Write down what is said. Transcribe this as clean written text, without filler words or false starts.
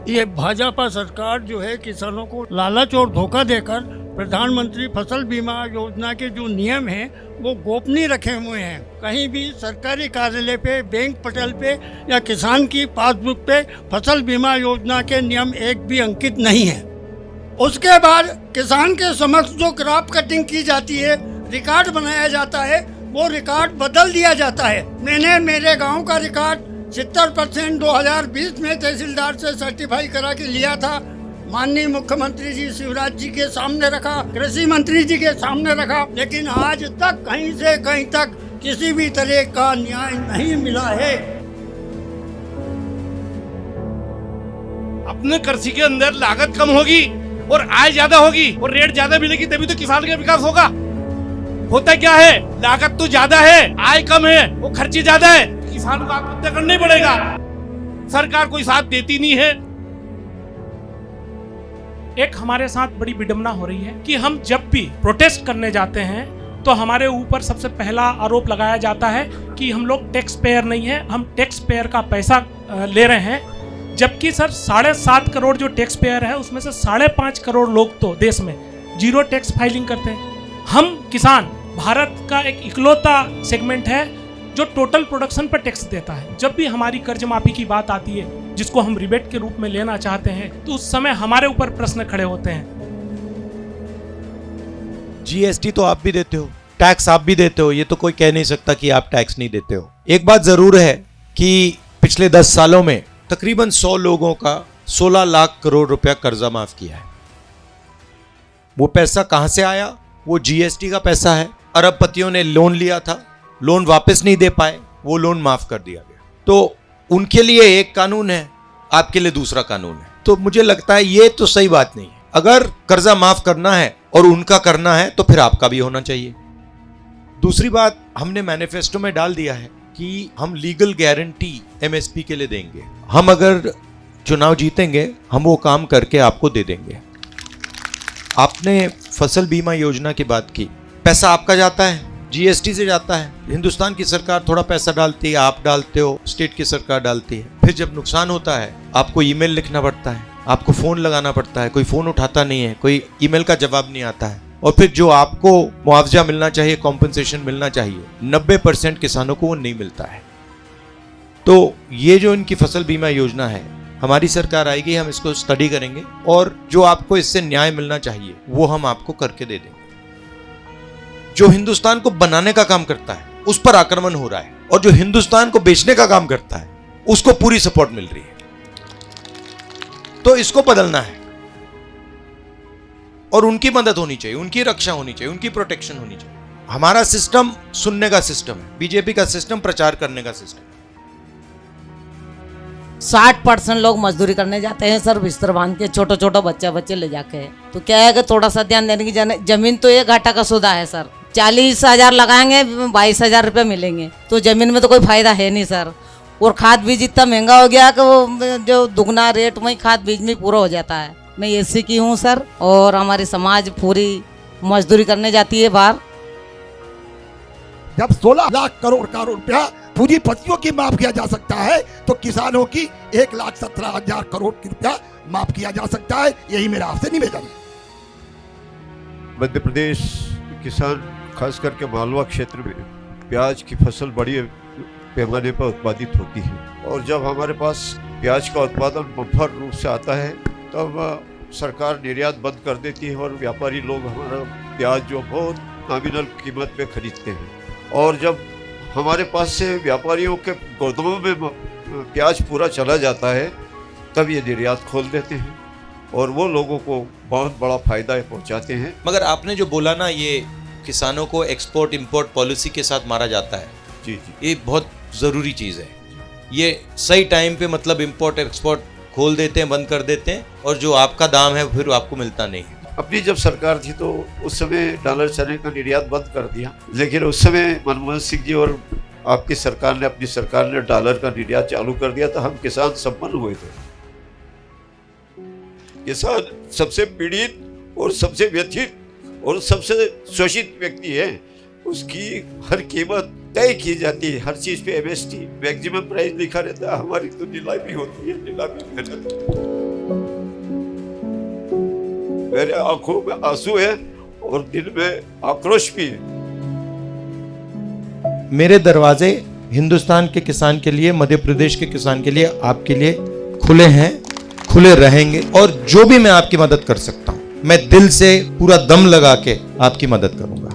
ये भाजपा सरकार जो है किसानों को लालच और धोखा देकर प्रधानमंत्री फसल बीमा योजना के जो नियम हैं वो गोपनीय रखे हुए हैं। कहीं भी सरकारी कार्यालय पे, बैंक पटल पे या किसान की पासबुक पे फसल बीमा योजना के नियम एक भी अंकित नहीं है। उसके बाद किसान के समक्ष जो क्रॉप कटिंग की जाती है, रिकॉर्ड बनाया जाता है, वो रिकॉर्ड बदल दिया जाता है। मैंने मेरे गाँव का रिकॉर्ड 70% 2020 में तहसीलदार से सर्टिफाई करा के लिया था। माननीय मुख्यमंत्री जी शिवराज जी के सामने रखा, कृषि मंत्री जी के सामने रखा, लेकिन आज तक कहीं से कहीं तक किसी भी तरह का न्याय नहीं मिला है। अपने कृषि के अंदर लागत कम होगी और आय ज्यादा होगी और रेट ज्यादा मिलेगी, तभी तो किसान का विकास होगा। होता क्या है, लागत तो ज्यादा है, आय कम है, वो खर्चे ज्यादा है, किसान को आत्महत्या करना ही पड़ेगा। सरकार कोई साथ देती नहीं है। एक हमारे साथ बड़ी विडंबना हो रही है कि हम जब भी प्रोटेस्ट करने जाते हैं तो हमारे ऊपर सबसे पहला आरोप लगाया जाता है कि हम लोग टैक्स पेयर नहीं है, हम टैक्स पेयर का पैसा ले रहे हैं। जबकि सर 7.5 करोड़ जो टैक्स पेयर है उसमें से 5.5 करोड़ लोग तो देश में जीरो टैक्स फाइलिंग करते हैं। हम किसान भारत का एक इकलौता सेगमेंट है जो टोटल प्रोडक्शन पर टैक्स देता है। जब भी हमारी कर्ज माफी की बात आती है जिसको हम रिबेट के रूप में लेना चाहते हैं तो उस समय हमारे ऊपर प्रश्न खड़े होते हैं। जीएसटी तो आप भी देते हो, टैक्स आप भी देते हो, ये तो कोई कह नहीं सकता कि आप टैक्स नहीं देते हो। एक बात जरूर है कि पिछले 10 सालों में तकरीबन 100 लोगों का 16 लाख करोड़ रुपया कर्जा माफ किया है। वो पैसा कहां से आया? वो जीएसटी का पैसा है। अरबपतियों ने लोन लिया था, लोन वापस नहीं दे पाए, वो लोन माफ कर दिया गया। तो उनके लिए एक कानून है, आपके लिए दूसरा कानून है। तो मुझे लगता है ये तो सही बात नहीं है। अगर कर्जा माफ करना है और उनका करना है तो फिर आपका भी होना चाहिए। दूसरी बात, हमने मैनिफेस्टो में डाल दिया है कि हम लीगल गारंटी एमएसपी के लिए देंगे। हम अगर चुनाव जीतेंगे हम वो काम करके आपको दे देंगे। आपने फसल बीमा योजना की बात की, पैसा आपका जाता है, जीएसटी से जाता है। हिंदुस्तान की सरकार थोड़ा पैसा डालती है, आप डालते हो, स्टेट की सरकार डालती है। फिर जब नुकसान होता है आपको ईमेल लिखना पड़ता है, आपको फोन लगाना पड़ता है, कोई फोन उठाता नहीं है, कोई ईमेल का जवाब नहीं आता है। और फिर जो आपको मुआवजा मिलना चाहिए, कॉम्पनसेशन मिलना चाहिए, 90% किसानों को वो नहीं मिलता है। तो ये जो इनकी फसल बीमा योजना है, हमारी सरकार आएगी, हम इसको स्टडी करेंगे और जो आपको इससे न्याय मिलना चाहिए वो हम आपको करके दे देंगे। जो हिंदुस्तान को बनाने का काम करता है उस पर आक्रमण हो रहा है, और जो हिंदुस्तान को बेचने का काम करता है उसको पूरी सपोर्ट मिल रही है। तो इसको बदलना है और उनकी मदद होनी चाहिए, उनकी रक्षा होनी चाहिए, उनकी प्रोटेक्शन होनी चाहिए। हमारा सिस्टम सुनने का सिस्टम है, बीजेपी का सिस्टम प्रचार करने का सिस्टम है। 60% लोग मजदूरी करने जाते हैं सर, बिस्तर बांध के, छोटे बच्चे ले जाके। तो क्या है कि थोड़ा सा ध्यान देने की जमीन तो ये घाटा का सौदा है सर। 40,000 लगाएंगे 22,000 रुपये मिलेंगे, तो जमीन में तो कोई फायदा है नहीं सर। और खाद बीज इतना महंगा हो गया कि वो जो दुगना रेट वही खाद बीज में पूरा हो जाता है। मैं एससी की हूँ सर, और हमारी समाज पूरी मजदूरी करने जाती है बाहर। जब 16 लाख करोड़ का रुपया पूरी फसलों की माफ किया जा सकता है तो किसानों की 1,17,000 करोड़ की रुपया माफ किया जा सकता है। यही मेरा आपसे निवेदन है। मध्य प्रदेश किसान खास करके मालवा क्षेत्र में प्याज की फसल बड़ी पैमाने पर उत्पादित होती है, और जब हमारे पास प्याज का उत्पादन बम्पर रूप से आता है तब सरकार निर्यात बंद कर देती है और व्यापारी लोग हमारा प्याज जो बहुत नॉमिनल कीमत पे खरीदते हैं। और जब हमारे पास से व्यापारियों के गोदामों में प्याज पूरा चला जाता है तब ये निर्यात खोल देते हैं और वो लोगों को बहुत बड़ा फायदा पहुंचाते हैं। मगर आपने जो बोला ना, ये किसानों को एक्सपोर्ट इंपोर्ट पॉलिसी के साथ मारा जाता है, जी, ये बहुत ज़रूरी चीज़ है। ये सही टाइम पे मतलब इंपोर्ट एक्सपोर्ट खोल देते हैं, बंद कर देते हैं, और जो आपका दाम है फिर आपको मिलता नहीं है। अपनी जब सरकार थी तो उस समय डॉलर चने का निर्यात बंद कर दिया, लेकिन उस समय मनमोहन सिंह जी और आपकी सरकार ने, अपनी सरकार ने डॉलर का निर्यात चालू कर दिया, तो हम किसान संपन्न हुए थे। किसान सबसे पीड़ित और सबसे व्यथित और सबसे शोषित व्यक्ति है। उसकी हर कीमत तय की जाती है, हर चीज पे एमएसटी मैक्सिमम प्राइस लिखा रहता है। हमारी तो नीलामी होती है, नीलामी में मेरे आंखों में आंसू है और दिल में आक्रोश भी है। मेरे दरवाजे हिंदुस्तान के किसान के लिए, मध्य प्रदेश के किसान के लिए, आपके लिए खुले हैं, खुले रहेंगे। और जो भी मैं आपकी मदद कर सकता हूं, मैं दिल से पूरा दम लगा के आपकी मदद करूंगा।